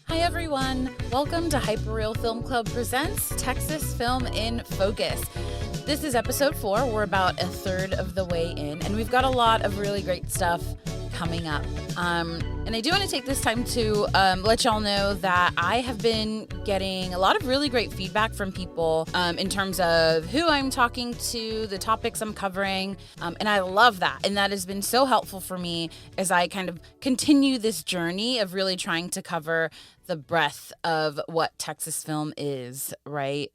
Hi everyone, welcome to Hyperreal Film Club presents Texas Film in Focus. This is episode 4, we're about a third of the way in, and we've got a lot of really great stuff coming up. And I do want to take this time to let y'all know that I have been getting a lot of really great feedback from people in terms of who I'm talking to, the topics I'm covering, and I love that. And that has been so helpful for me as I kind of continue this journey of really trying to cover the breadth of what Texas film is, right?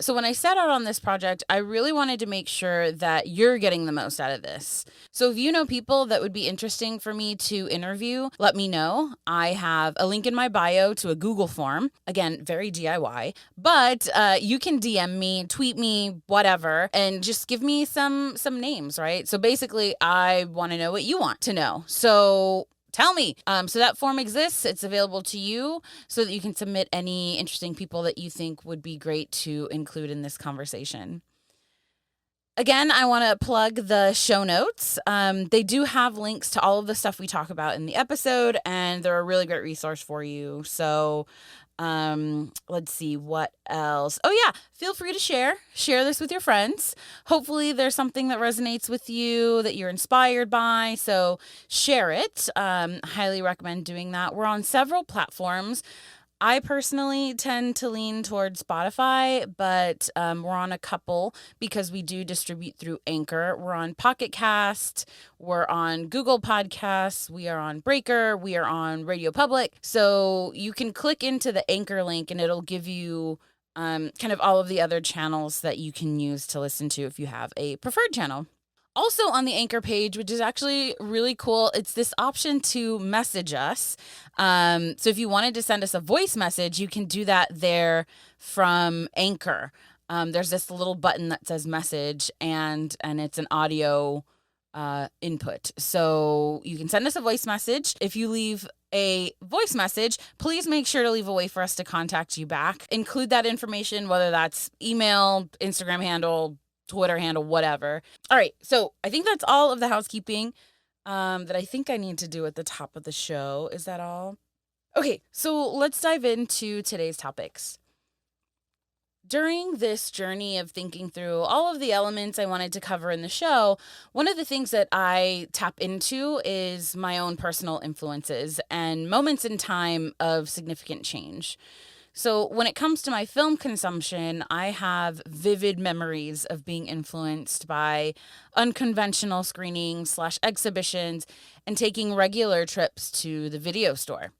So when I set out on this project, I really wanted to make sure that you're getting the most out of this. So if you know people that would be interesting for me to interview, let me know. I have a link in my bio to a Google form. Again, very DIY, but you can DM me, tweet me, whatever, and just give me some names, right? So basically, I want to know what you want to know. So tell me. So that form exists. It's available to you so that you can submit any interesting people that you think would be great to include in this conversation. Again, I want to plug the show notes. They do have links to all of the stuff we talk about in the episode, and they're a really great resource for you. So let's see what else. Oh yeah, feel free to share this with your friends. Hopefully there's something that resonates with you that you're inspired by. So share it. Highly recommend doing that. We're on several platforms. I personally tend to lean towards Spotify, but we're on a couple because we do distribute through Anchor. We're on Pocket Cast, we're on Google Podcasts, we are on Breaker, we are on Radio Public. So you can click into the Anchor link and it'll give you kind of all of the other channels that you can use to listen to if you have a preferred channel. Also on the Anchor page, which is actually really cool, it's this option to message us. So if you wanted to send us a voice message, you can do that there from Anchor. There's this little button that says message, and it's an audio input. So you can send us a voice message. If you leave a voice message, please make sure to leave a way for us to contact you back. Include that information, whether that's email, Instagram handle, Twitter handle, whatever. All right, so I think that's all of the housekeeping that I think I need to do at the top of the show. Is that all? Okay, so let's dive into today's topics. During this journey of thinking through all of the elements I wanted to cover in the show, one of the things that I tap into is my own personal influences and moments in time of significant change. So when it comes to my film consumption, I have vivid memories of being influenced by unconventional screenings / exhibitions and taking regular trips to the video store.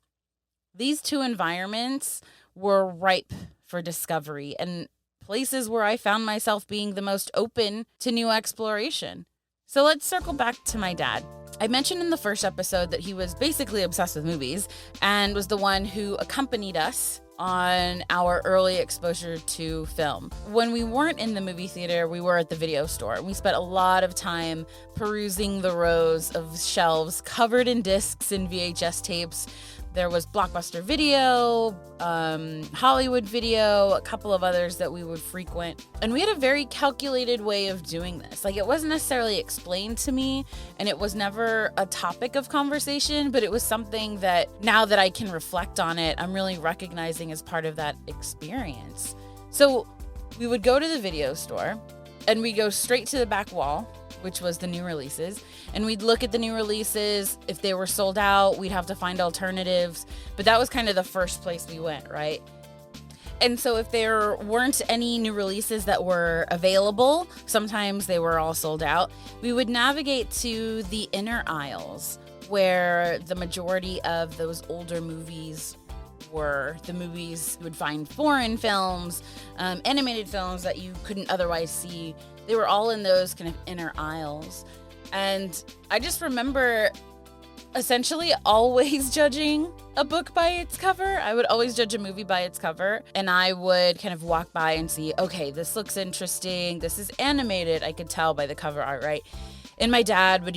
These two environments were ripe for discovery and places where I found myself being the most open to new exploration. So let's circle back to my dad. I mentioned in the first episode that he was basically obsessed with movies and was the one who accompanied us on our early exposure to film. When we weren't in the movie theater, we were at the video store. We spent a lot of time perusing the rows of shelves covered in discs and VHS tapes. There was Blockbuster Video, Hollywood Video, a couple of others that we would frequent. And we had a very calculated way of doing this. Like, it wasn't necessarily explained to me, and it was never a topic of conversation, but it was something that now that I can reflect on it, I'm really recognizing as part of that experience. So we would go to the video store and we'd go straight to the back wall, which was the new releases. And we'd look at the new releases. If they were sold out, we'd have to find alternatives. But that was kind of the first place we went, right? And so if there weren't any new releases that were available, sometimes they were all sold out, we would navigate to the inner aisles where the majority of those older movies were. The movies you would find foreign films, animated films that you couldn't otherwise see. They were all in those kind of inner aisles. And I just remember essentially always judging a book by its cover. I would always judge a movie by its cover. And I would kind of walk by and see, okay, this looks interesting. This is animated. I could tell by the cover art, right? And my dad would,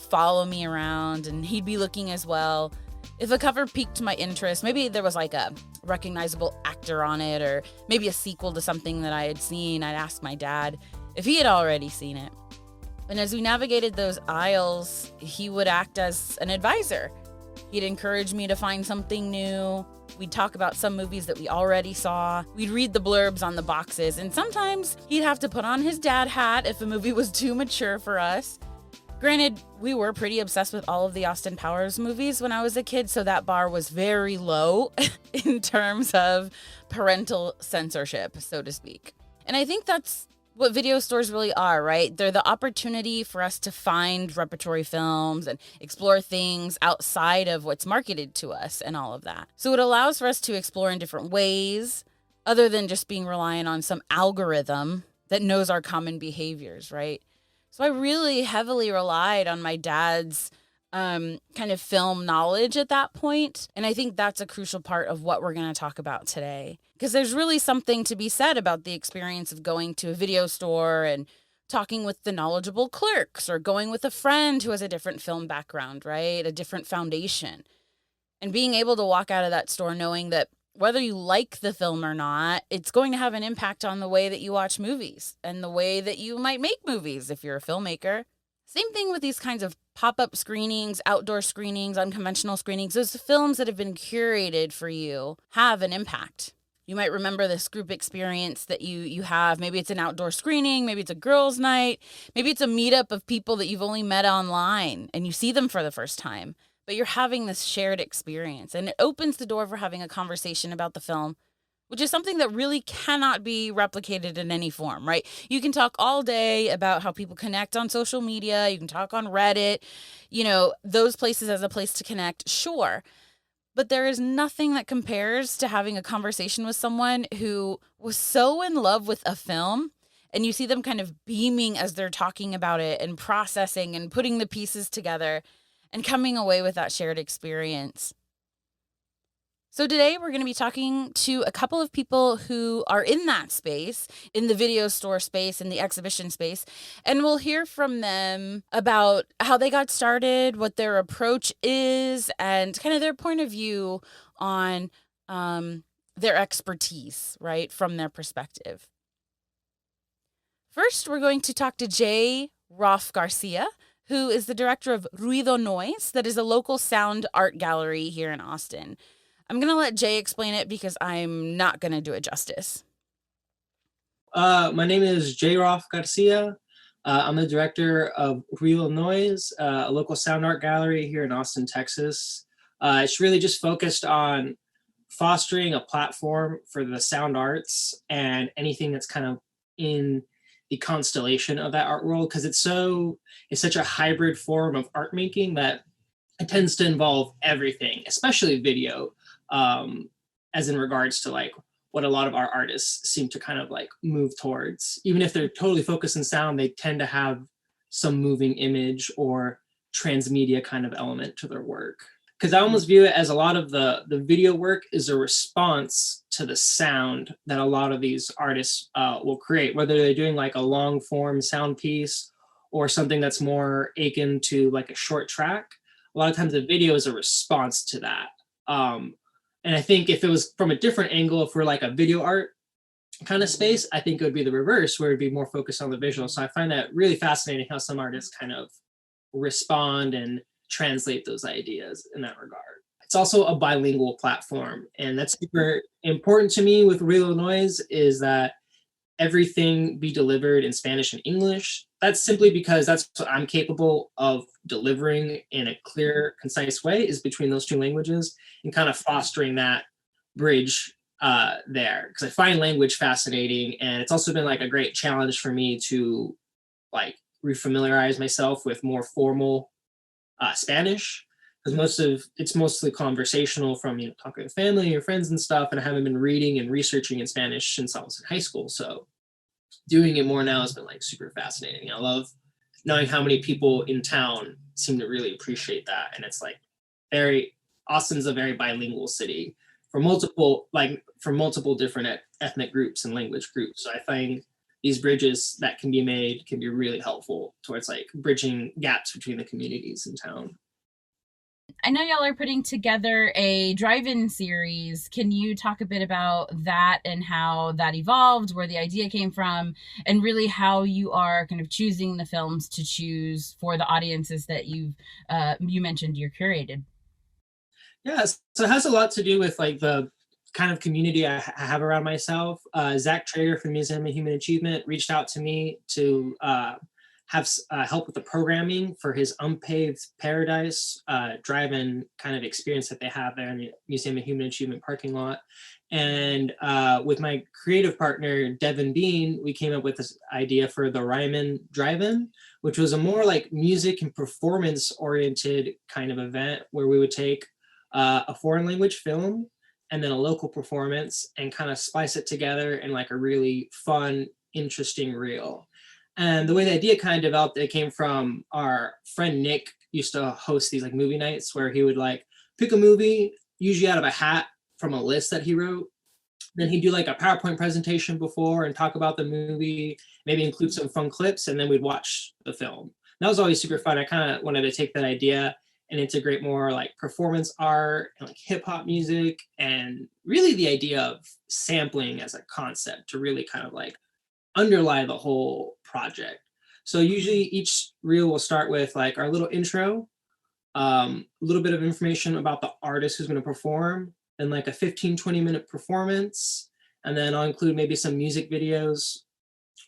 follow me around and he'd be looking as well. If a cover piqued my interest, maybe there was like a recognizable actor on it, or maybe a sequel to something that I had seen, I'd ask my dad if he had already seen it. And as we navigated those aisles, he would act as an advisor. He'd encourage me to find something new. We'd talk about some movies that we already saw. We'd read the blurbs on the boxes, and sometimes he'd have to put on his dad hat if a movie was too mature for us. Granted, we were pretty obsessed with all of the Austin Powers movies when I was a kid, so that bar was very low in terms of parental censorship, so to speak. And I think that's what video stores really are, right? They're the opportunity for us to find repertory films and explore things outside of what's marketed to us and all of that. So it allows for us to explore in different ways, other than just being reliant on some algorithm that knows our common behaviors, right? So I really heavily relied on my dad's kind of film knowledge at that point. And I think that's a crucial part of what we're going to talk about today. Because there's really something to be said about the experience of going to a video store and talking with the knowledgeable clerks, or going with a friend who has a different film background, right? A different foundation. And being able to walk out of that store knowing that whether you like the film or not, it's going to have an impact on the way that you watch movies and the way that you might make movies if you're a filmmaker. Same thing with these kinds of pop-up screenings, outdoor screenings, unconventional screenings. Those films that have been curated for you have an impact. You might remember this group experience that you have. Maybe it's an outdoor screening, maybe it's a girls' night, maybe it's a meetup of people that you've only met online and you see them for the first time. But you're having this shared experience, and it opens the door for having a conversation about the film, which is something that really cannot be replicated in any form, right? You can talk all day about how people connect on social media. You can talk on Reddit, those places as a place to connect, sure. But there is nothing that compares to having a conversation with someone who was so in love with a film, and you see them kind of beaming as they're talking about it and processing and putting the pieces together and coming away with that shared experience. So today we're going to be talking to a couple of people who are in that space, in the video store space, in the exhibition space, and we'll hear from them about how they got started, what their approach is, and kind of their point of view on their expertise, right, from their perspective. First, we're going to talk to Jay Roff-Garcia, who is the director of Ruido Noise, that is a local sound art gallery here in Austin. I'm going to let Jay explain it because I'm not going to do it justice. My name is Jay Roff-Garcia. I'm the director of Hyperreal Noise, a local sound art gallery here in Austin, Texas. It's really just focused on fostering a platform for the sound arts and anything that's kind of in the constellation of that art world, because it's such a hybrid form of art making that it tends to involve everything, especially video, as in regards to like what a lot of our artists seem to kind of like move towards. Even if they're totally focused on sound, they tend to have some moving image or transmedia kind of element to their work. Because I almost view it as a lot of the video work is a response to the sound that a lot of these artists will create, whether they're doing like a long form sound piece or something that's more akin to like a short track. A lot of times the video is a response to that. And I think if it was from a different angle, for like a video art kind of space, I think it would be the reverse, where it'd be more focused on the visual. So I find that really fascinating how some artists kind of respond and translate those ideas in that regard. It's also a bilingual platform, and that's super important to me with Real Noise, is that everything be delivered in Spanish and English. That's simply because that's what I'm capable of delivering in a clear, concise way, is between those two languages, and kind of fostering that bridge there. Because I find language fascinating, and it's also been like a great challenge for me to like refamiliarize myself with more formal Spanish, because it's mostly conversational from talking to family or friends and stuff, and I haven't been reading and researching in Spanish since I was in high school. So doing it more now has been like super fascinating. I love knowing how many people in town seem to really appreciate that, and it's like Austin's a very bilingual city for multiple different ethnic groups and language groups. So I find these bridges that can be made can be really helpful towards like bridging gaps between the communities in town. I know y'all are putting together a drive-in series. Can you talk a bit about that and how that evolved, where the idea came from, and really how you are kind of choosing the films to choose for the audiences that you mentioned you're curated? Yeah, so it has a lot to do with like the kind of community I have around myself. Zach Traeger from Museum of Human Achievement reached out to me to have help with the programming for his Unpaved Paradise drive-in kind of experience that they have there in the Museum of Human Achievement parking lot. And with my creative partner, Devin Bean, we came up with this idea for the Ryman Drive-In, which was a more like music and performance oriented kind of event where we would take a foreign language film and then a local performance and kind of splice it together in like a really fun, interesting reel. And the way the idea kind of developed, it came from our friend Nick used to host these like movie nights where he would like pick a movie, usually out of a hat from a list that he wrote. Then he'd do like a PowerPoint presentation before and talk about the movie, maybe include some fun clips, and then we'd watch the film. That was always super fun. I kind of wanted to take that idea and integrate more like performance art and like hip hop music and really the idea of sampling as a concept to really kind of like underlie the whole project. So usually each reel will start with like our little intro, a little bit of information about the artist who's going to perform, and like a 15-20 minute performance. And then I'll include maybe some music videos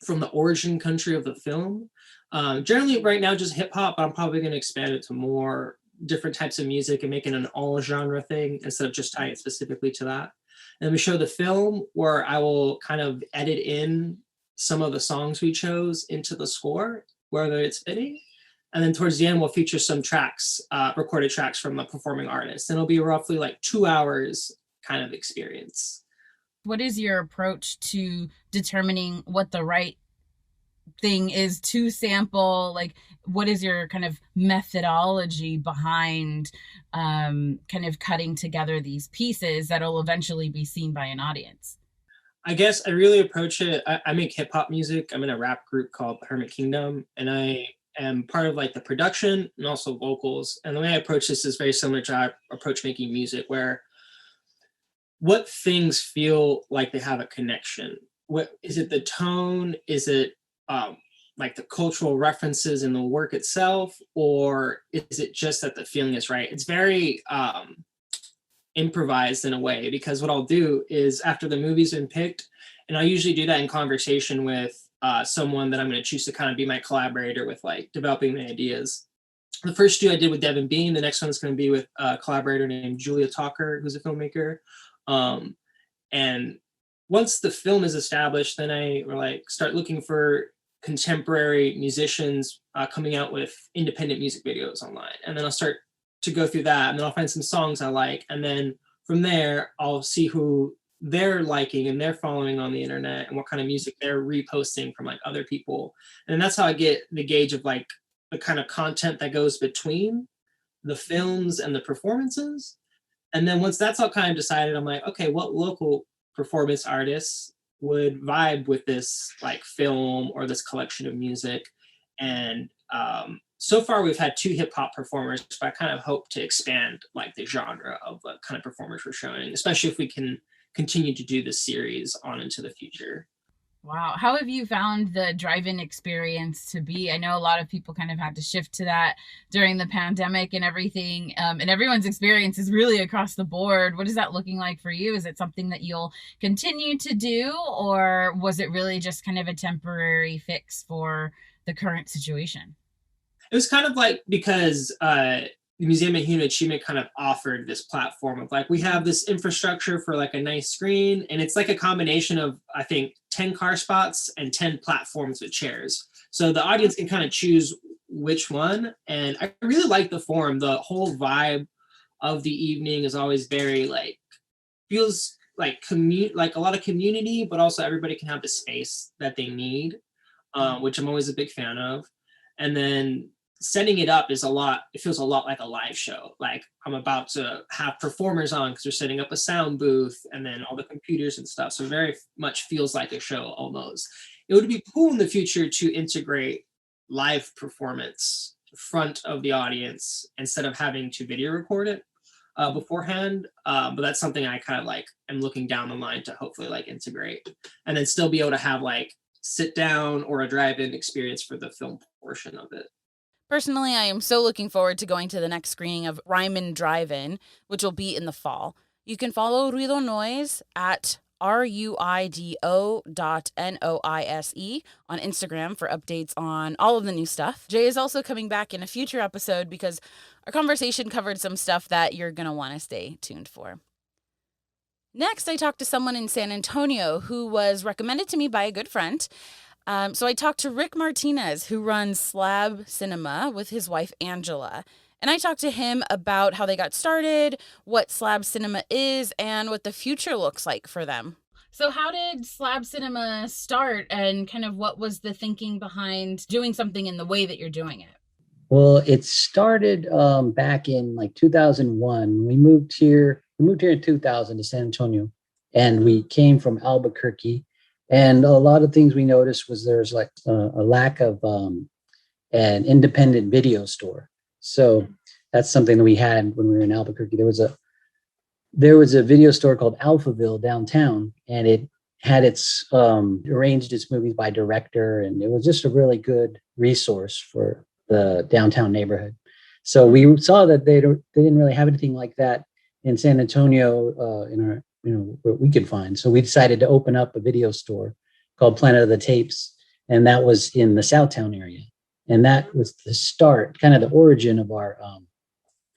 from the origin country of the film. Generally right now just hip hop, but I'm probably going to expand it to more different types of music and make it an all genre thing instead of just tying it specifically to that. And we show the film where I will kind of edit in some of the songs we chose into the score, whether it's fitting. And then towards the end, we'll feature some tracks, recorded tracks from the performing artist. And it'll be roughly like 2 hours kind of experience. What is your approach to determining what the right thing is to sample? Like, what is your kind of methodology behind kind of cutting together these pieces that'll eventually be seen by an audience? I guess I really approach it. I make hip hop music. I'm in a rap group called Hermit Kingdom, and I am part of like the production and also vocals. And the way I approach this is very similar to how I approach making music, where what things feel like they have a connection. What is it? The tone? Is it like the cultural references in the work itself, or is it just that the feeling is right? It's very improvised in a way, because what I'll do is after the movie's been picked, and I'll usually do that in conversation with someone that I'm going to choose to kind of be my collaborator with like developing the ideas. The first two I did with Devin Bean. The next one is going to be with a collaborator named Julia Talker, who's a filmmaker. And once the film is established, then I like start looking for contemporary musicians coming out with independent music videos online. And then I'll start to go through that, and then I'll find some songs I like. And then from there, I'll see who they're liking and they're following on the internet and what kind of music they're reposting from like other people. And that's how I get the gauge of like the kind of content that goes between the films and the performances. And then once that's all kind of decided, I'm like, okay, what local performance artists would vibe with this like film or this collection of music? And so far we've had 2 hip hop performers, but I kind of hope to expand like the genre of the kind of performers we're showing, especially if we can continue to do this series on into the future. Wow. How have you found the drive-in experience to be? I know a lot of people kind of had to shift to that during the pandemic and everything. And everyone's experience is really across the board. What is that looking like for you? Is it something that you'll continue to do, or was it really just kind of a temporary fix for the current situation? It was kind of like because the Museum of Human Achievement kind of offered this platform of like, we have this infrastructure for like a nice screen, and it's like a combination of, I think, 10 car spots and 10 platforms with chairs. So the audience can kind of choose which one. And I really like the forum. The whole vibe of the evening is always very like, feels like like a lot of community, but also everybody can have the space that they need, which I'm always a big fan of. And then setting it up is it feels a lot like a live show. Like I'm about to have performers on because they're setting up a sound booth and then all the computers and stuff. So very much feels like a show almost. It would be cool in the future to integrate live performance in front of the audience instead of having to video record it beforehand. But that's something I kind of like am looking down the line to hopefully like integrate, and then still be able to have like sit down or a drive-in experience for the film portion of it. Personally, I am so looking forward to going to the next screening of Ryman Drive-In, which will be in the fall. You can follow Ruido Noise at ruido.noise on Instagram for updates on all of the new stuff. Jay is also coming back in a future episode because our conversation covered some stuff that you're going to want to stay tuned for. Next, I talked to someone in San Antonio who was recommended to me by a good friend. So I talked to Rick Martinez, who runs Slab Cinema with his wife, Angela. And I talked to him about how they got started, what Slab Cinema is, and what the future looks like for them. So how did Slab Cinema start, and kind of what was the thinking behind doing something in the way that you're doing it? Well, it started back in like 2001. We moved here in 2000 to San Antonio, and we came from Albuquerque. And a lot of things we noticed was there's like a lack of an independent video store. So that's something that we had when we were in Albuquerque. There was a video store called Alphaville downtown, and it had its arranged its movies by director, and it was just a really good resource for the downtown neighborhood. So we saw that they didn't really have anything like that in San Antonio in our, what we could find. So we decided to open up a video store called Planet of the Tapes, and that was in the Southtown area. And that was the start, kind of the origin of our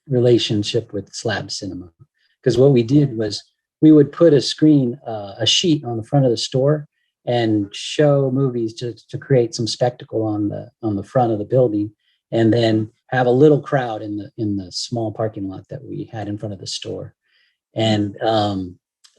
relationship with Slab Cinema. Because what we did was we would put a sheet on the front of the store and show movies to create some spectacle on the front of the building, and then have a little crowd in the small parking lot that we had in front of the store. And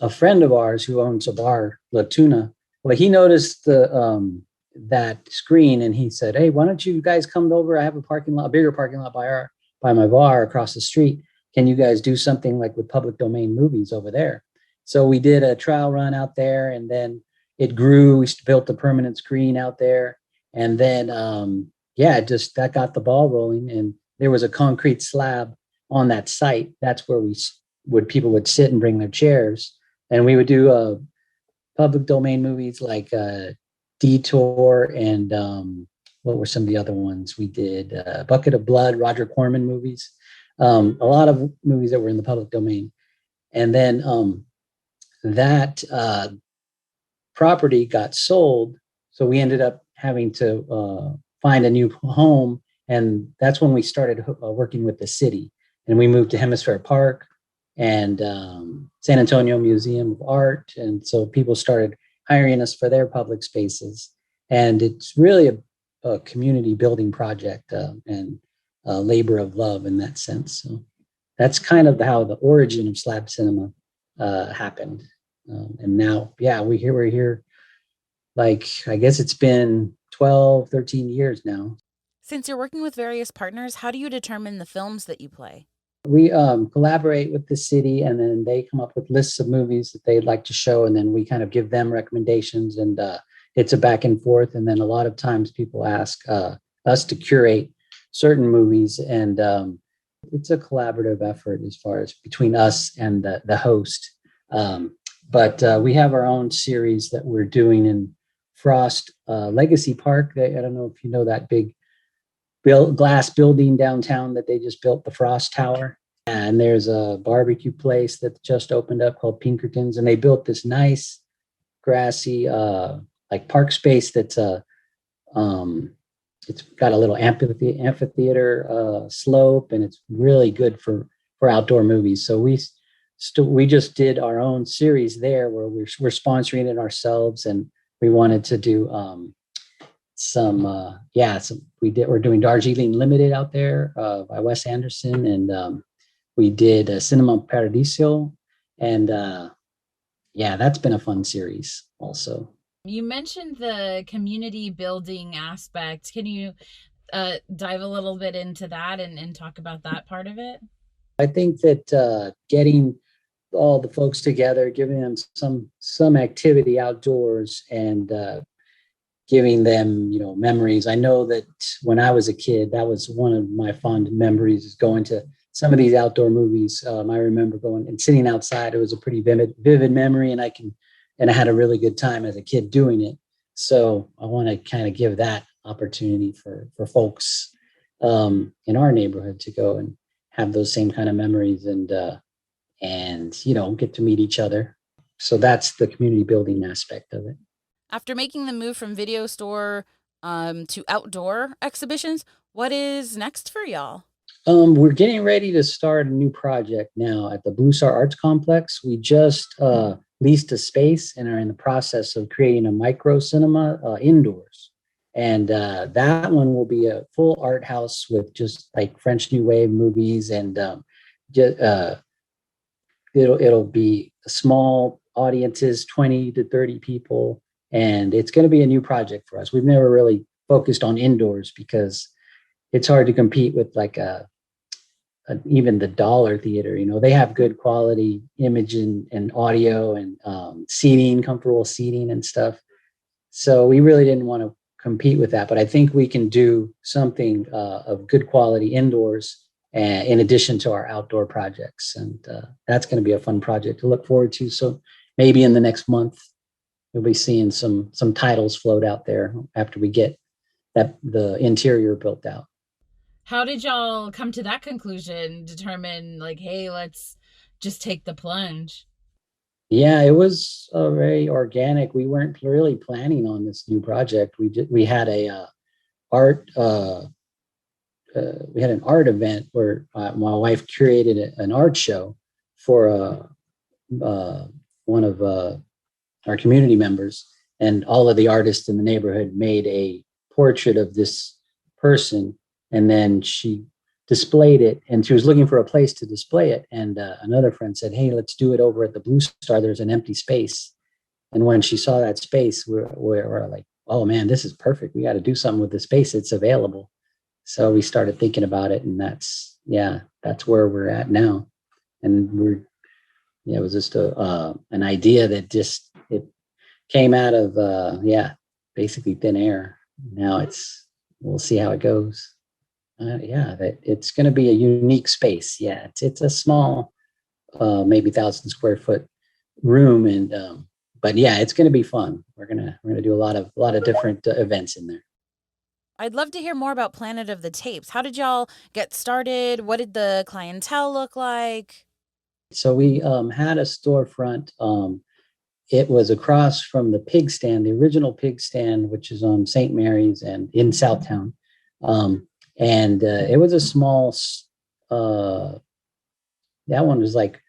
a friend of ours who owns a bar, La Tuna, well, he noticed that screen, and he said, "Hey, why don't you guys come over? I have a bigger parking lot by my bar across the street. Can you guys do something like with public domain movies over there?" So we did a trial run out there, and then it grew. We built a permanent screen out there, and then that got the ball rolling. And there was a concrete slab on that site. That's where people would sit and bring their chairs, and we would do public domain movies like Detour and what were some of the other ones we did? Bucket of Blood, Roger Corman movies, a lot of movies that were in the public domain. And then that property got sold, so we ended up having to find a new home, and that's when we started working with the city. And we moved to Hemisphere Park and San Antonio Museum of Art, and so people started hiring us for their public spaces. And it's really a community building project and a labor of love in that sense. So that's kind of how the origin of Slab Cinema happened. And now, we're here, like, I guess it's been 12, 13 years now. Since you're working with various partners, how do you determine the films that you play? We collaborate with the city, and then they come up with lists of movies that they'd like to show, and then we kind of give them recommendations, and it's a back and forth. And then a lot of times people ask us to curate certain movies, and it's a collaborative effort as far as between us and the host. But we have our own series that we're doing in Frost Legacy Park. I don't know if you know that big glass building downtown that they just built, the Frost Tower. And there's a barbecue place that just opened up called Pinkerton's, and they built this nice grassy like park space that's it's got a little amphitheater slope, and it's really good for outdoor movies. So we just did our own series there where we're sponsoring it ourselves, and we wanted to do we're doing Darjeeling Limited out there by Wes Anderson, and we did Cinema Paradiso, and that's been a fun series also. You mentioned the community building aspect. Can you dive a little bit into that and talk about that part of it? I think that getting all the folks together, giving them some activity outdoors, and giving them, memories. I know that when I was a kid, that was one of my fond memories, is going to some of these outdoor movies. I remember going and sitting outside. It was a pretty vivid memory, and I had a really good time as a kid doing it. So I want to kind of give that opportunity for folks in our neighborhood to go and have those same kind of memories and get to meet each other. So that's the community building aspect of it. After making the move from video store to outdoor exhibitions, what is next for y'all? We're getting ready to start a new project now at the Blue Star Arts Complex. We just leased a space and are in the process of creating a micro cinema indoors. And that one will be a full art house with just like French New Wave movies, and just, it'll be small audiences, 20 to 30 people, and it's going to be a new project for us. We've never really focused on indoors because it's hard to compete with like even the dollar theater. They have good quality image and audio and seating, comfortable seating and stuff. So we really didn't want to compete with that, but I think we can do something of good quality indoors in addition to our outdoor projects. And that's going to be a fun project to look forward to. So maybe in the next month, you'll be seeing some titles float out there after we get the interior built out. How did y'all come to that conclusion? Determine like, hey, let's just take the plunge. Yeah, it was very organic. We weren't really planning on this new project. We had a art we had an art event where my wife curated an art show for one of our community members, and all of the artists in the neighborhood made a portrait of this person, and then she displayed it, and she was looking for a place to display it, and another friend said, hey, let's do it over at the Blue Star, there's an empty space. And when she saw that space, we're like, oh man, this is perfect, we got to do something with the space, it's available. So we started thinking about it, and that's where we're at now. And it was just an idea that it came out of basically thin air. Now we'll see how it goes. It's going to be a unique space. Yeah, it's a small, maybe 1,000 square foot room, and but yeah, it's going to be fun. We're gonna do a lot of different events in there. I'd love to hear more about Planet of the Tapes. How did y'all get started? What did the clientele look like? So we had a storefront. It was across from the pig stand, the original pig stand, which is on St. Mary's and in Southtown. And it was a small, that one was like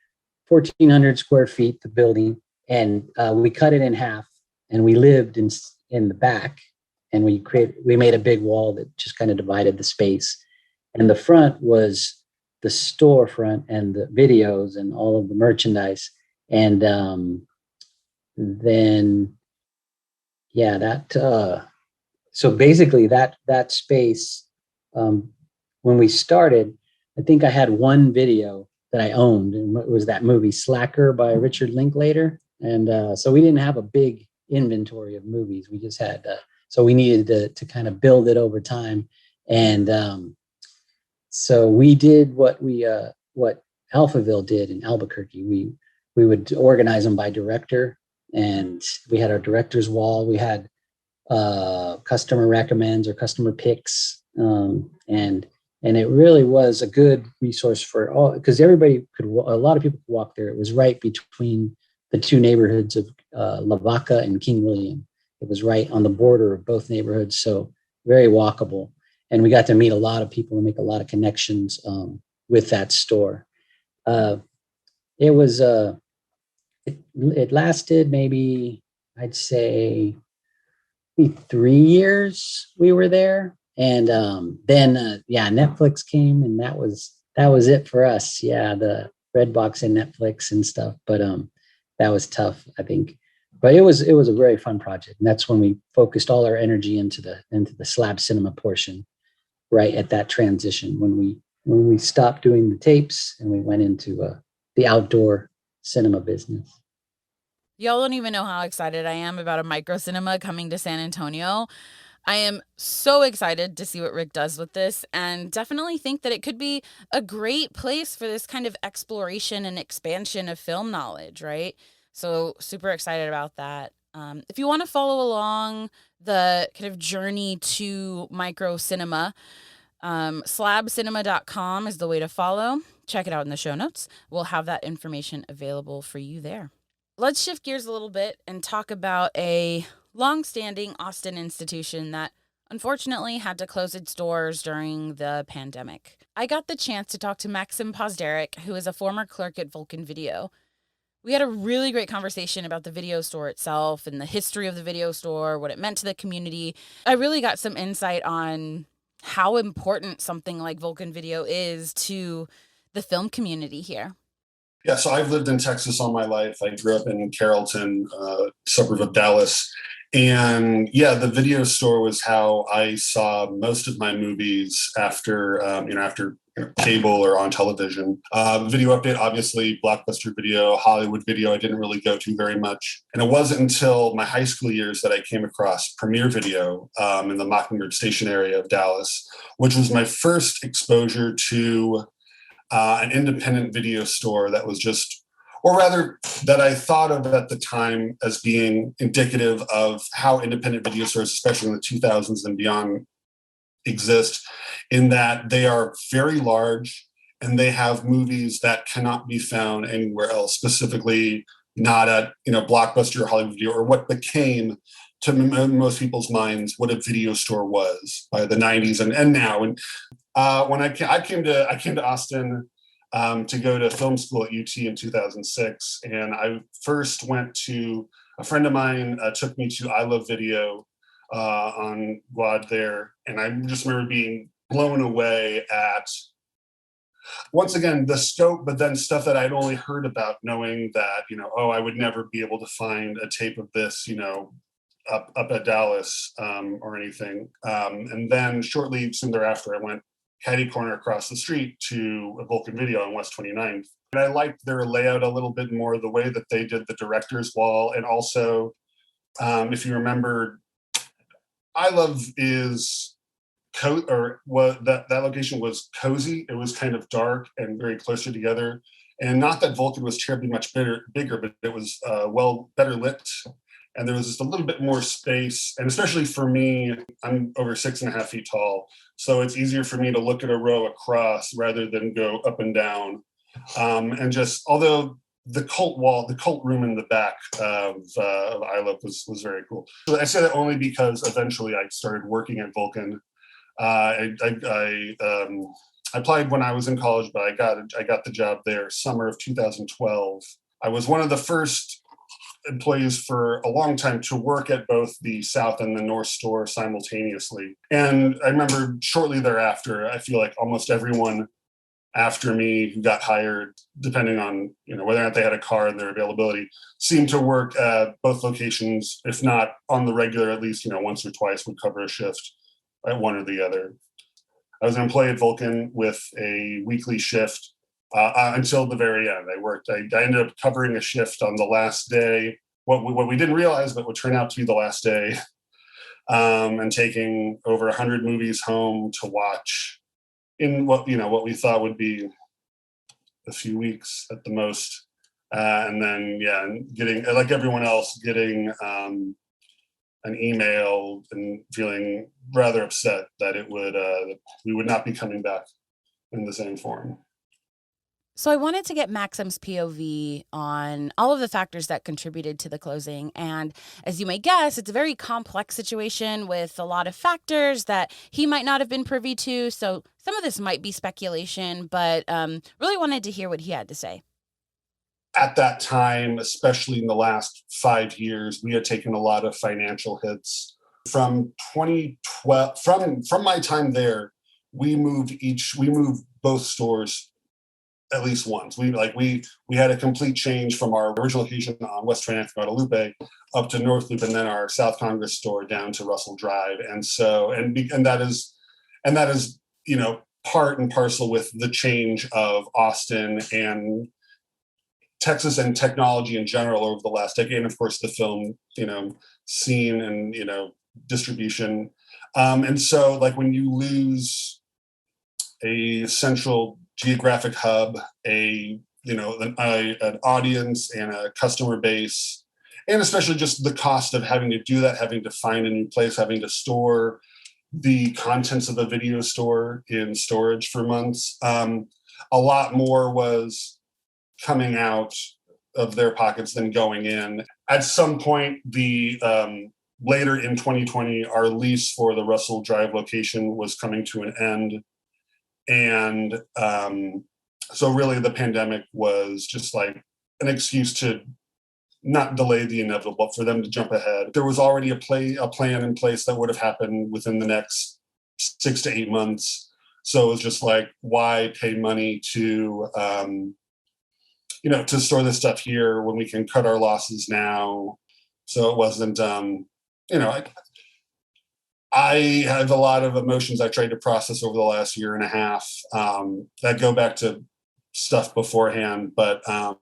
1,400 square feet, the building. And we cut it in half, and we lived in the back, and we made a big wall that just kind of divided the space. And the front was the storefront and the videos and all of the merchandise. And so basically that space, when we started, I think I had one video that I owned, and it was that movie Slacker by Richard Linklater. And so we didn't have a big inventory of movies. We just had, so we needed to kind of build it over time. And so we did what Alphaville did in Albuquerque. We would organize them by director, and we had our director's wall. We had customer recommends or customer picks, and it really was a good resource for all, because a lot of people could walk there. It was right between the two neighborhoods of La Vaca and King William. It was right on the border of both neighborhoods, so very walkable. And we got to meet a lot of people and make a lot of connections with that store. It was it lasted maybe, I'd say, maybe 3 years we were there, and then Netflix came, and that was it for us. Yeah, the Redbox and Netflix and stuff, but that was tough, I think. But it was a very fun project, and that's when we focused all our energy into the slab cinema portion, right at that transition when we stopped doing the tapes and we went into the outdoor cinema business. Y'all don't even know how excited I am about a micro cinema coming to San Antonio. I am so excited to see what Rick does with this, and definitely think that it could be a great place for this kind of exploration and expansion of film knowledge, right? So super excited about that. If you want to follow along the kind of journey to micro cinema, Slabcinema.com is the way to follow. Check it out in the show notes. We'll have that information available for you there. Let's shift gears a little bit and talk about a long-standing Austin institution that unfortunately had to close its doors during the pandemic. I got the chance to talk to Maxim Pozderac, who is a former clerk at Vulcan Video. We had a really great conversation about the video store itself and the history of the video store, what it meant to the community. I really got some insight on how important something like Vulcan Video is to the film community here. Yeah, so I've lived in Texas all my life. I grew up in Carrollton, suburb of Dallas. And yeah, the video store was how I saw most of my movies after cable or on television. Video Update, obviously, Blockbuster Video, Hollywood Video, I didn't really go to very much. And it wasn't until my high school years that I came across Premiere Video in the Mockingbird Station area of Dallas, which was my first exposure to an independent video store that was just, or rather that I thought of at the time as being indicative of how independent video stores, especially in the 2000s and beyond, exist, in that they are very large and they have movies that cannot be found anywhere else, specifically not at Blockbuster or Hollywood Video, or what became, to most people's minds, what a video store was by the 90s and now. And when I came to Austin to go to film school at UT in 2006, and I first went to, a friend of mine took me to I Love Video on Guad there, and I just remember being blown away at, once again, the scope, but then stuff that I'd only heard about, knowing that, I would never be able to find a tape of this, up at Dallas or anything. And then shortly soon thereafter, I went catty corner across the street to a Vulcan Video on West 29th. And I liked their layout a little bit more, the way that they did the director's wall. And also, if you remember, I Love is that location was cozy. It was kind of dark and very closer together. And not that Vulcan was terribly much bigger, but it was better lit. And there was just a little bit more space. And especially for me, I'm over 6.5 feet tall. So it's easier for me to look at a row across rather than go up and down. And just, although the cult room in the back of I Love was very cool. So I say that only because eventually I started working at Vulcan. I applied when I was in college, but I got the job there summer of 2012. I was one of the first employees for a long time to work at both the South and the North store simultaneously. And I remember shortly thereafter, I feel like almost everyone after me who got hired, depending on whether or not they had a car and their availability, seemed to work at both locations, if not on the regular, at least once or twice would cover a shift at one or the other. I was an employee at Vulcan with a weekly shift until the very end. I ended up covering a shift on the last day, what we didn't realize, but would turn out to be the last day, and taking over 100 movies home to watch in what we thought would be a few weeks at the most. And then, getting, like everyone else, getting an email and feeling rather upset that we would not be coming back in the same form. So I wanted to get Maxim's POV on all of the factors that contributed to the closing. And as you may guess, it's a very complex situation with a lot of factors that he might not have been privy to. So some of this might be speculation, but really wanted to hear what he had to say. At that time, especially in the last 5 years, we had taken a lot of financial hits. From 2012, from my time there, we moved both stores at least once. We had a complete change from our original location on West 29th Guadalupe up to North Loop, and then our South Congress store down to Russell Drive. And so, and that is part and parcel with the change of Austin and Texas and technology in general over the last decade, and of course the film, scene and distribution. And so, like, when you lose a central geographic hub, an audience and a customer base, and especially just the cost of having to do that, having to find a new place, having to store the contents of the video store in storage for months. A lot more was coming out of their pockets than going in. At some point, the later in 2020, our lease for the Russell Drive location was coming to an end. And so really the pandemic was just like an excuse to not delay the inevitable, but for them to jump ahead. There was already a plan in place that would have happened within the next 6 to 8 months. So it was just like, why pay money to, to store this stuff here when we can cut our losses now? So it wasn't, I have a lot of emotions I tried to process over the last year and a half that go back to stuff beforehand. But I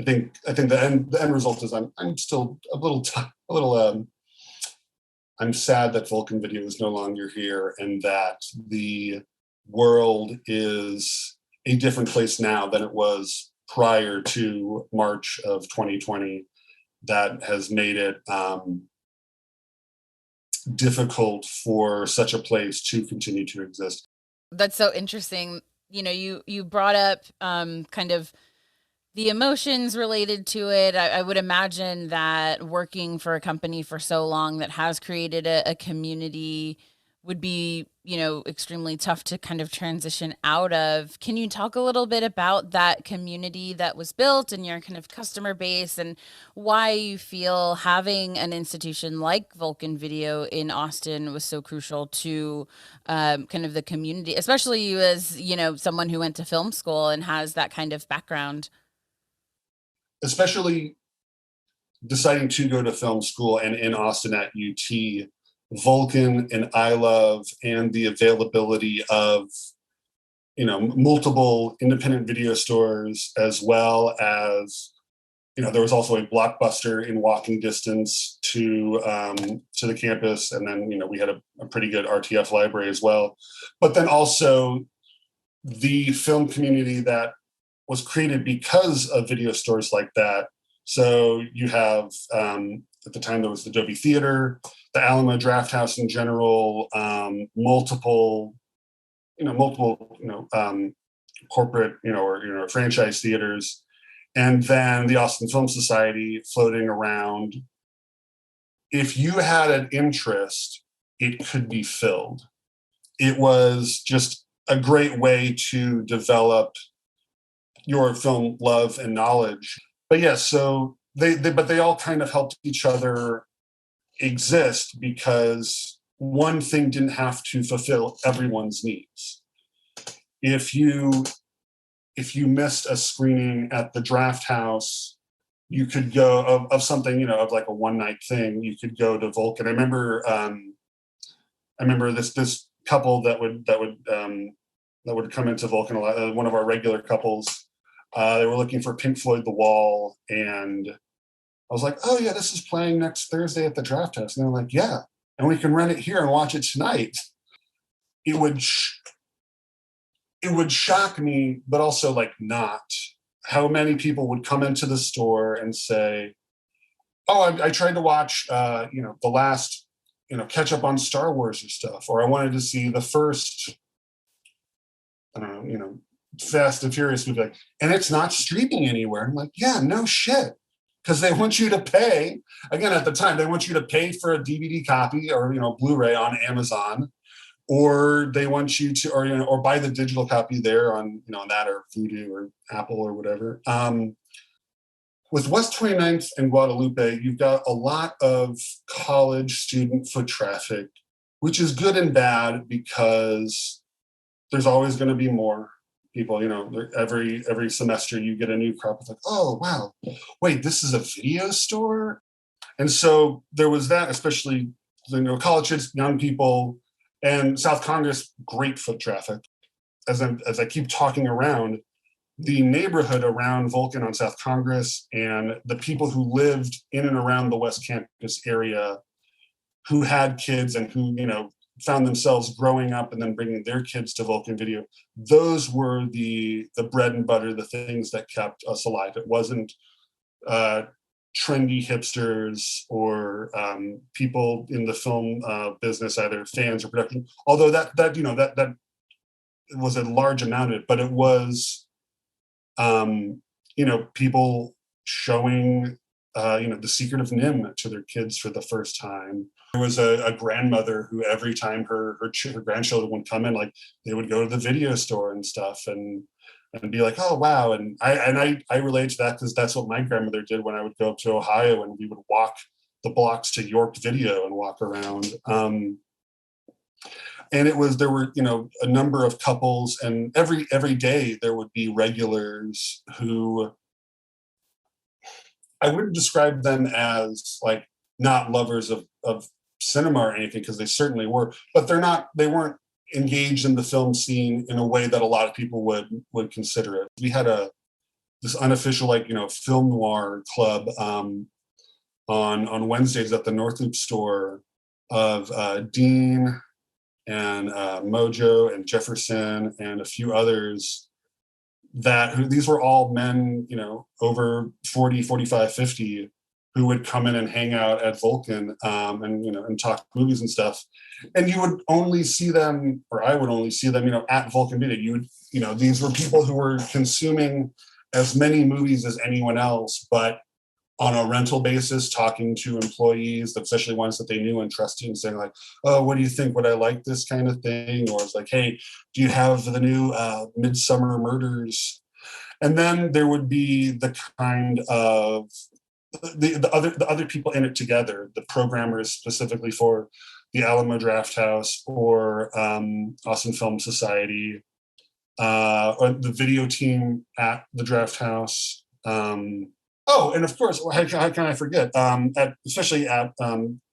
think the end result is I'm still a little I'm sad that Vulcan Video is no longer here and that the world is a different place now than it was prior to March of 2020. That has made it difficult for such a place to continue to exist. That's so interesting. You brought up kind of the emotions related to it. I would imagine that working for a company for so long that has created a community would be, extremely tough to kind of transition out of. Can you talk a little bit about that community that was built and your kind of customer base and why you feel having an institution like Vulcan Video in Austin was so crucial to kind of the community, especially you as, someone who went to film school and has that kind of background? Especially deciding to go to film school and in Austin at UT, Vulcan and iLove and the availability of, multiple independent video stores, as well as, there was also a Blockbuster in walking distance to the campus. And then, we had a pretty good RTF library as well. But then also the film community that was created because of video stores like that. So you have, at the time there was the Dolby Theater, the Alamo Draft House in general, multiple corporate, or franchise theaters, and then the Austin Film Society floating around. If you had an interest, it could be filled. It was just a great way to develop your film love and knowledge. But yes, so they all kind of helped each other exist because one thing didn't have to fulfill everyone's needs. If you missed a screening at the Draft House, you could go of something, of like a one night thing, you could go to Vulcan. I remember this couple that would come into Vulcan a lot, one of our regular couples. They were looking for Pink Floyd The Wall, and I was like, oh yeah, this is playing next Thursday at the Draft House. And they're like, yeah, and we can rent it here and watch it tonight. It would shock me, but also like not, how many people would come into the store and say, oh, I tried to watch, the last, catch up on Star Wars or stuff, or I wanted to see the first, I don't know, Fast and Furious movie, and it's not streaming anywhere. I'm like, yeah, no shit. Because they want you to pay, again, at the time, they want you to pay for a DVD copy or, Blu-ray on Amazon, or they want you to, or buy the digital copy there on, on that or Vudu or Apple or whatever. With West 29th and Guadalupe, you've got a lot of college student foot traffic, which is good and bad because there's always going to be more people, every semester you get a new crop. It's like, oh, wow, wait, this is a video store? And so there was that, especially, college kids, young people, and South Congress, great foot traffic. As I keep talking around, the neighborhood around Vulcan on South Congress and the people who lived in and around the West Campus area who had kids and who, found themselves growing up and then bringing their kids to Vulcan Video, those were the bread and butter, the things that kept us alive. It wasn't trendy hipsters or people in the film business, either fans or production. Although that was a large amount of it, but it was people showing The Secret of Nim to their kids for the first time. There was a grandmother who every time her grandchildren would come in, like they would go to the video store and stuff and be like, oh wow. And I relate to that because that's what my grandmother did when I would go up to Ohio, and we would walk the blocks to York Video and walk around. And there were a number of couples, and every day there would be regulars who, I wouldn't describe them as like not lovers of cinema or anything, because they certainly were, but they weren't engaged in the film scene in a way that a lot of people would consider it. We had this unofficial film noir club on Wednesdays at the North Loop store of Dean and Mojo and Jefferson and a few others. These were all men, over 40, 45, 50, who would come in and hang out at Vulcan and talk movies and stuff. And you would only see them, or I would only see them, at Vulcan Video. These were people who were consuming as many movies as anyone else, but on a rental basis, talking to employees, especially ones that they knew and trusted, and saying like, oh, what do you think? Would I like this kind of thing? Or it's like, hey, do you have the new Midsummer Murders? And then there would be the kind of the other people in it together, the programmers specifically for the Alamo Drafthouse or Austin Film Society, or the video team at the Drafthouse. And of course, how can I forget? Especially at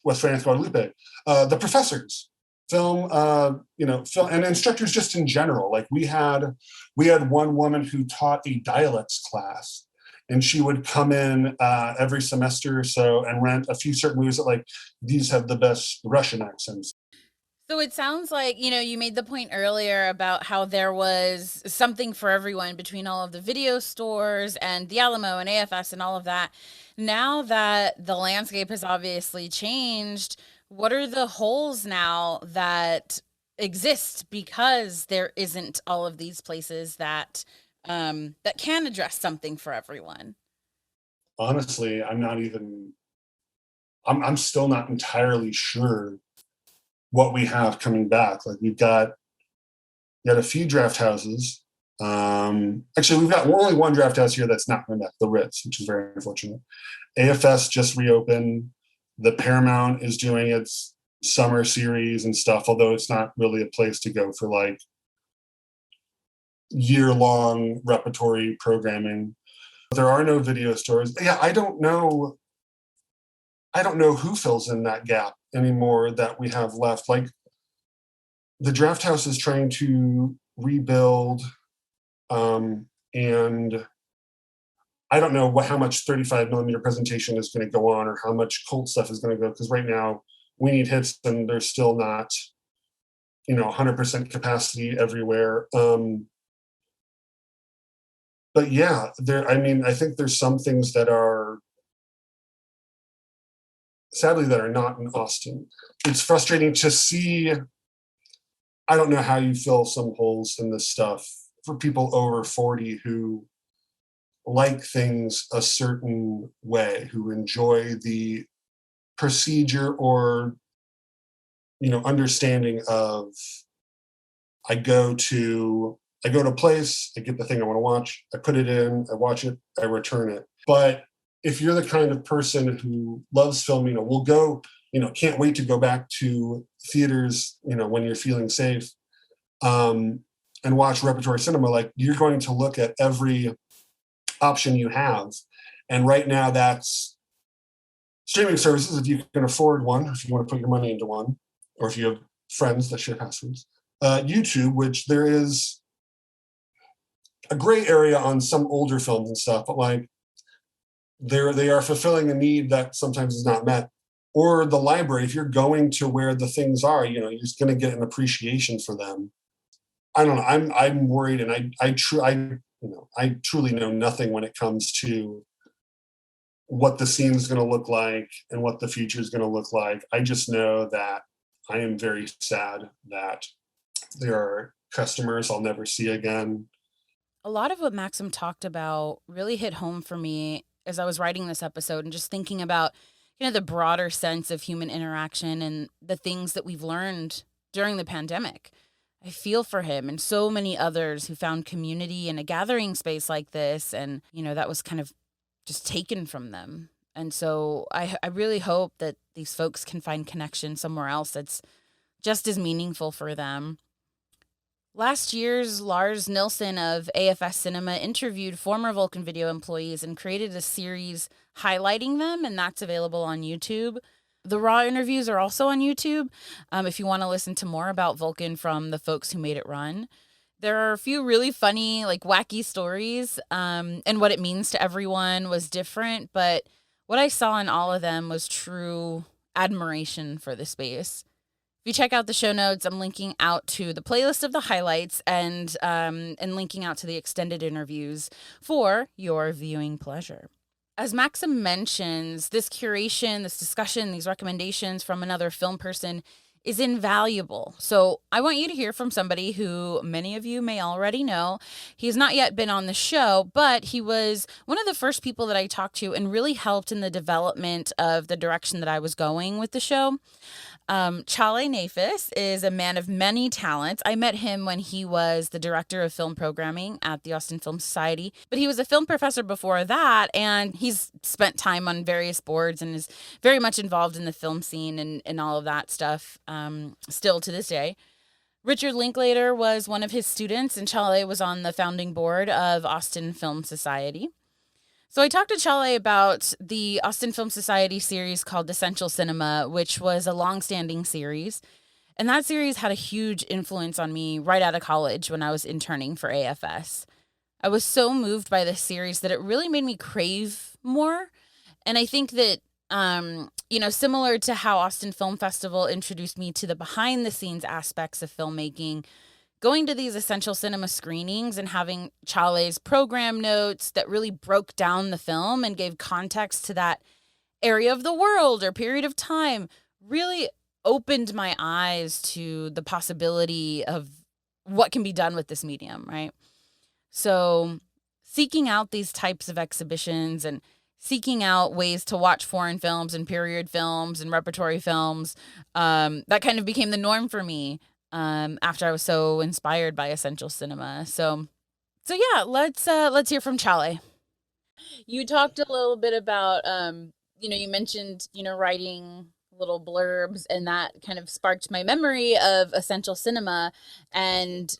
West France Guadalupe, the professors, film, film, and instructors just in general. Like we had one woman who taught a dialects class, and she would come in every semester or so and rent a few certain movies that like these have the best Russian accents. So it sounds like, you made the point earlier about how there was something for everyone between all of the video stores and the Alamo and AFS and all of that. Now that the landscape has obviously changed, what are the holes now that exist because there isn't all of these places that can address something for everyone? Honestly, I'm still not entirely sure what we have coming back. Like we got a few draft houses. Actually, we're only one draft house here that's not coming back, the Ritz, which is very unfortunate. AFS just reopened. The Paramount is doing its summer series and stuff, although it's not really a place to go for like year-long repertory programming. There are no video stores. Yeah, I don't know who fills in that gap anymore that we have left. Like the Draft House is trying to rebuild, and I don't know how much 35 millimeter presentation is going to go on or how much cult stuff is going to go, because right now we need hits and there's still not 100% capacity everywhere. But yeah, I think there's some things that are sadly that are not in Austin. It's frustrating to see. I don't know how you fill some holes in this stuff for people over 40 who like things a certain way, who enjoy the procedure or understanding of I go to a place, I get the thing I want to watch, I put it in, I watch it, I return it. But if you're the kind of person who loves film, will go, can't wait to go back to theaters, when you're feeling safe, and watch repertory cinema, like you're going to look at every option you have. And right now that's streaming services, if you can afford one, if you want to put your money into one, or if you have friends that share passwords. YouTube, which there is a gray area on some older films and stuff, but like they are fulfilling a need that sometimes is not met. Or the library, if you're going to where the things are, you're just going to get an appreciation for them. I don't know. I'm worried, and I truly know nothing when it comes to what the scene is going to look like and what the future is going to look like. I just know that I am very sad that there are customers I'll never see again. A lot of what Maxim talked about really hit home for me as I was writing this episode and just thinking about, the broader sense of human interaction and the things that we've learned during the pandemic. I feel for him and so many others who found community in a gathering space like this. And, that was kind of just taken from them. And so I really hope that these folks can find connection somewhere else that's just as meaningful for them. Last year's Lars Nilsson of AFS Cinema interviewed former Vulcan Video employees and created a series highlighting them, and that's available on YouTube. The raw interviews are also on YouTube if you want to listen to more about Vulcan from the folks who made it run. There are a few really funny, wacky stories, and what it means to everyone was different, but what I saw in all of them was true admiration for the space. If you check out the show notes, I'm linking out to the playlist of the highlights and linking out to the extended interviews for your viewing pleasure. As Maxim mentions, this curation, this discussion, these recommendations from another film person is invaluable. So I want you to hear from somebody who many of you may already know. He's not yet been on the show, but he was one of the first people that I talked to and really helped in the development of the direction that I was going with the show. Chale Nafus is a man of many talents. I met him when he was the director of film programming at the Austin Film Society, but he was a film professor before that, and he's spent time on various boards and is very much involved in the film scene and all of that stuff still to this day. Richard Linklater was one of his students, and Chale was on the founding board of Austin Film Society. So I talked to Chale about the Austin Film Society series called Essential Cinema, which was a long-standing series. And that series had a huge influence on me right out of college when I was interning for AFS. I was so moved by this series that it really made me crave more. And I think that, similar to how Austin Film Festival introduced me to the behind-the-scenes aspects of filmmaking, going to these Essential Cinema screenings and having Chale's program notes that really broke down the film and gave context to that area of the world or period of time really opened my eyes to the possibility of what can be done with this medium, right? So seeking out these types of exhibitions and seeking out ways to watch foreign films and period films and repertory films, that kind of became the norm for me. After I was so inspired by Essential Cinema. So yeah, let's hear from Chale. You talked a little bit about, you mentioned, writing little blurbs, and that kind of sparked my memory of Essential Cinema. And,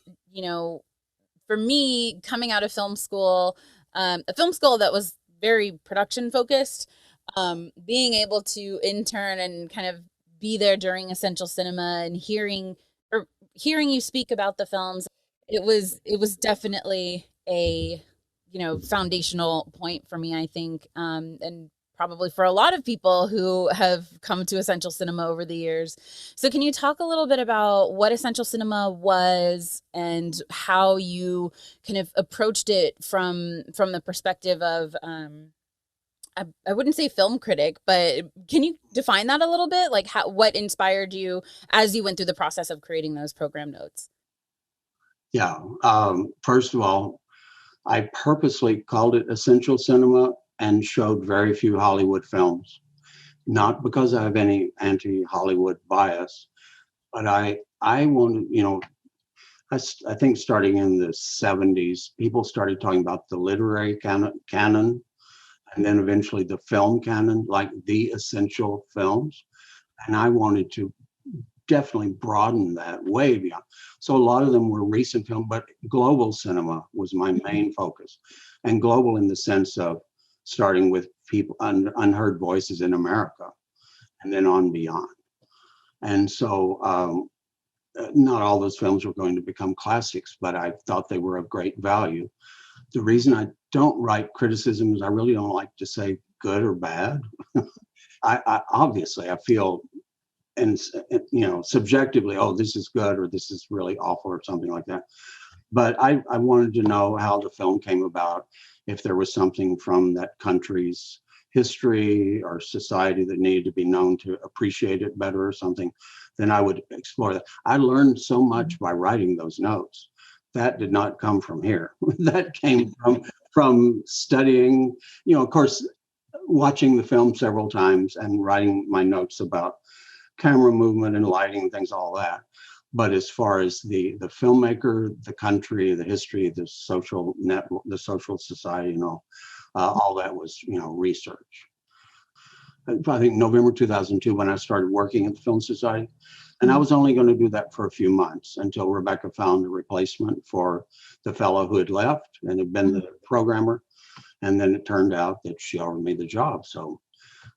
for me, coming out of film school, a film school that was very production focused, being able to intern and kind of be there during Essential Cinema and hearing you speak about the films, it was definitely a, foundational point for me, I think, and probably for a lot of people who have come to Essential Cinema over the years. So can you talk a little bit about what Essential Cinema was and how you kind of approached it from the perspective of, I wouldn't say film critic, but can you define that a little bit? What inspired you as you went through the process of creating those program notes? Yeah. First of all, I purposely called it Essential Cinema and showed very few Hollywood films, not because I have any anti-Hollywood bias, but I wanted, I think starting in the 70s, people started talking about the literary canon, and then eventually the film canon, like the essential films. And I wanted to definitely broaden that way beyond. So a lot of them were recent film, but global cinema was my main focus. And global in the sense of starting with people, unheard voices in America, and then on beyond. And so not all those films were going to become classics, but I thought they were of great value. The reason I don't write criticism is I really don't like to say good or bad. I obviously I feel, and subjectively, oh, this is good or this is really awful or something like that. But I wanted to know how the film came about, if there was something from that country's history or society that needed to be known to appreciate it better or something, then I would explore that. I learned so much by writing those notes. That did not come from here. That came from studying, of course, watching the film several times and writing my notes about camera movement and lighting, things, all that. But as far as the filmmaker, the country, the history, the social network, the social society, all that was, research. I think November 2002 when I started working at the Film Society, and I was only going to do that for a few months until Rebecca found a replacement for the fellow who had left and had been the programmer. And then it turned out that she offered me the job. So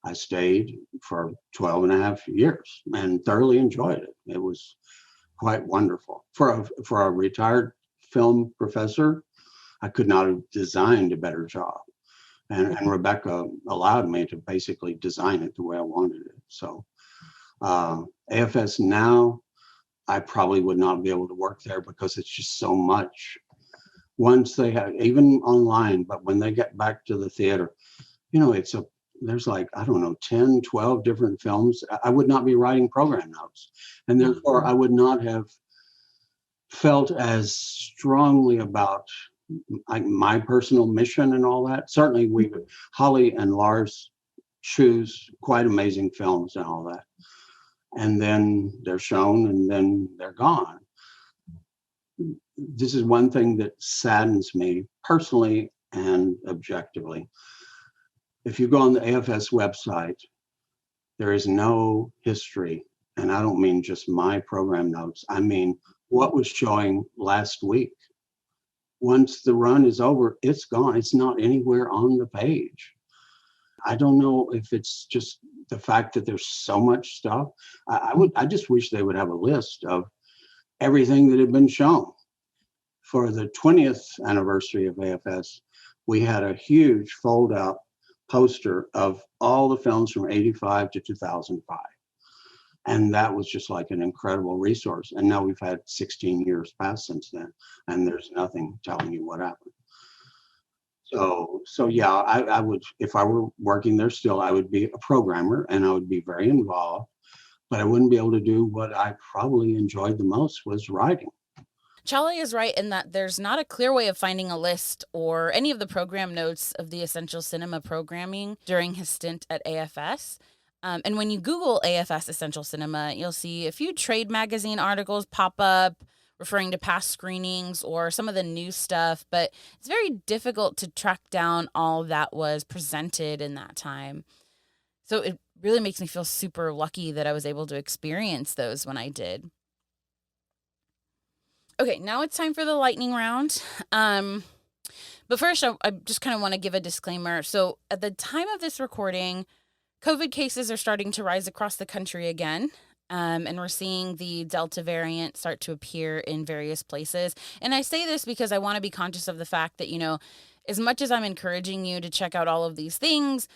I stayed for 12 and a half years and thoroughly enjoyed it. It was quite wonderful. For a retired film professor, I could not have designed a better job. And Rebecca allowed me to basically design it the way I wanted it. So AFS now, I probably would not be able to work there because it's just so much. Once they have, even online, but when they get back to the theater, there's like, I don't know, 10, 12 different films. I would not be writing program notes. And therefore I would not have felt as strongly about my personal mission and all that. Certainly Holly and Lars choose quite amazing films and all that. And then they're shown and then they're gone. This is one thing that saddens me personally and objectively. If you go on the AFS website, there is no history. And I don't mean just my program notes. I mean, what was showing last week. Once the run is over, it's gone. It's not anywhere on the page. I don't know if it's just the fact that there's so much stuff. I just wish they would have a list of everything that had been shown. For the 20th anniversary of AFS, we had a huge fold-out poster of all the films from 85 to 2005. And that was just like an incredible resource. And now we've had 16 years pass since then, and there's nothing telling you what happened. So yeah, I would, if I were working there still, I would be a programmer and I would be very involved, but I wouldn't be able to do what I probably enjoyed the most, was writing. Chale is right in that there's not a clear way of finding a list or any of the program notes of the essential cinema programming during his stint at AFS. And when you Google AFS Essential Cinema, you'll see a few trade magazine articles pop up referring to past screenings or some of the new stuff, but it's very difficult to track down all that was presented in that time. So it really makes me feel super lucky that I was able to experience those when I did. Okay, now it's time for the lightning round. But first, I just kind of want to give a disclaimer. So at the time of this recording, COVID cases are starting to rise across the country again. And we're seeing the Delta variant start to appear in various places. And I say this because I want to be conscious of the fact that, as much as I'm encouraging you to check out all of these things,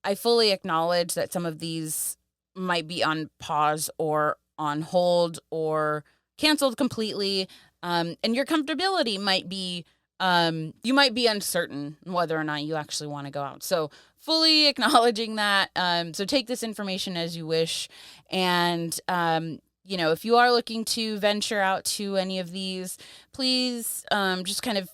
I fully acknowledge that some of these might be on pause or on hold or canceled completely. And your comfortability might be, you might be uncertain whether or not you actually want to go out. So fully acknowledging that. So take this information as you wish. And, if you are looking to venture out to any of these, please just kind of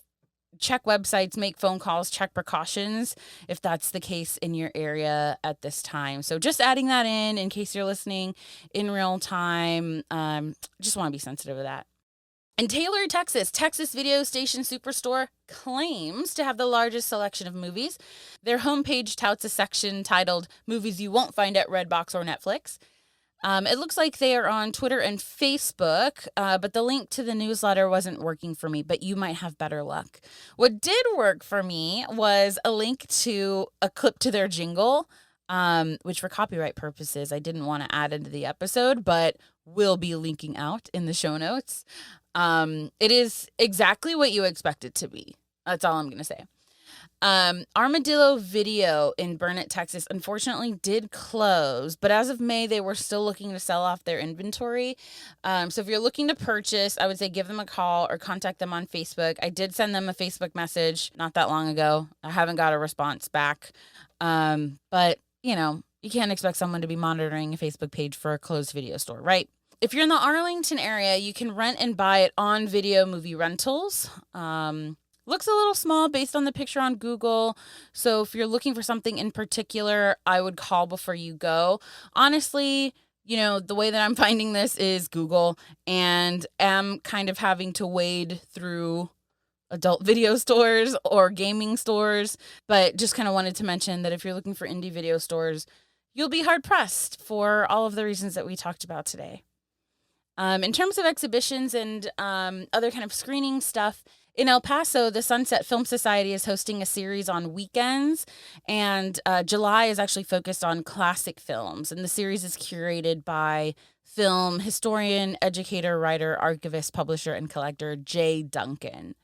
check websites, make phone calls, check precautions if that's the case in your area at this time. So just adding that in case you're listening in real time. Just want to be sensitive of that. In Taylor, Texas, Texas Video Station Superstore claims to have the largest selection of movies. Their homepage touts a section titled Movies You Won't Find at Redbox or Netflix. It looks like they are on Twitter and Facebook, but the link to the newsletter wasn't working for me, but you might have better luck. What did work for me was a link to a clip to their jingle, which for copyright purposes, I didn't want to add into the episode, but will be linking out in the show notes. It is exactly what you expect it to be. That's all I'm going to say. Armadillo Video in Burnett, Texas, unfortunately did close, but as of May, they were still looking to sell off their inventory. So if you're looking to purchase, I would say give them a call or contact them on Facebook. I did send them a Facebook message not that long ago. I haven't got a response back. But, you can't expect someone to be monitoring a Facebook page for a closed video store, right? If you're in the Arlington area, you can rent and buy it on Video Movie Rentals. Looks a little small based on the picture on Google. So if you're looking for something in particular, I would call before you go. Honestly, the way that I'm finding this is Google, and am kind of having to wade through adult video stores or gaming stores. But just kind of wanted to mention that if you're looking for indie video stores, you'll be hard pressed for all of the reasons that we talked about today. In terms of exhibitions and other kind of screening stuff, in El Paso, the Sunset Film Society is hosting a series on weekends, and July is actually focused on classic films, and the series is curated by film historian, educator, writer, archivist, publisher, and collector Jay Duncan.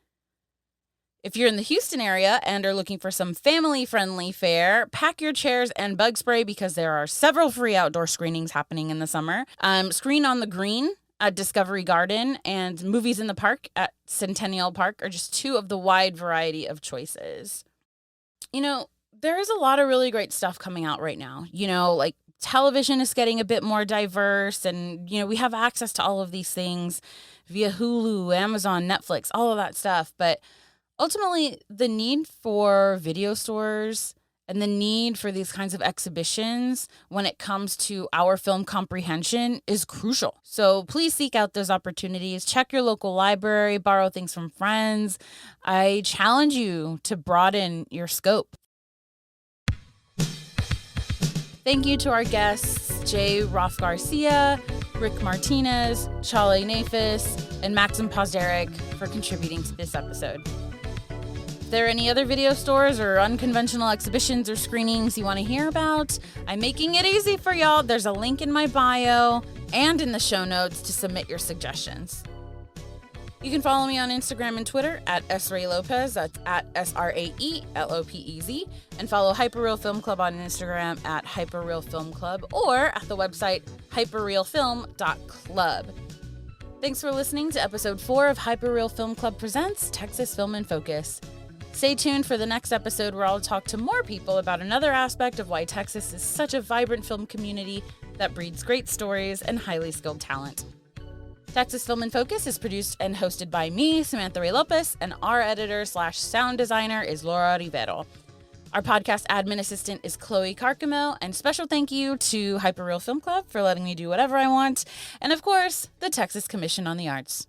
If you're in the Houston area and are looking for some family-friendly fare, pack your chairs and bug spray because there are several free outdoor screenings happening in the summer. Screen on the Green at Discovery Garden and Movies in the Park at Centennial Park are just two of the wide variety of choices. There is a lot of really great stuff coming out right now. Like television is getting a bit more diverse, and, we have access to all of these things via Hulu, Amazon, Netflix, all of that stuff. But ultimately, the need for video stores and the need for these kinds of exhibitions when it comes to our film comprehension is crucial. So please seek out those opportunities. Check your local library, borrow things from friends. I challenge you to broaden your scope. Thank you to our guests, Jay Roff-Garcia, Rick Martinez, Chale Nafus, and Maxim Pozderac for contributing to this episode. If there are any other video stores or unconventional exhibitions or screenings you want to hear about, I'm making it easy for y'all. There's a link in my bio and in the show notes to submit your suggestions. You can follow me on Instagram and Twitter at @SRae Lopez, that's at SRAELOPEZ, and follow Hyperreal Film Club on Instagram at Hyperreal Film Club or at the website hyperrealfilm.club. Thanks for listening to episode 4 of Hyperreal Film Club Presents Texas Film in Focus. Stay tuned for the next episode where I'll talk to more people about another aspect of why Texas is such a vibrant film community that breeds great stories and highly skilled talent. Texas Film in Focus is produced and hosted by me, Samantha Rae Lopez, and our editor/sound designer is Laura Rivero. Our podcast admin assistant is Chloe Carcamo, and special thank you to Hyperreal Film Club for letting me do whatever I want, and of course, the Texas Commission on the Arts.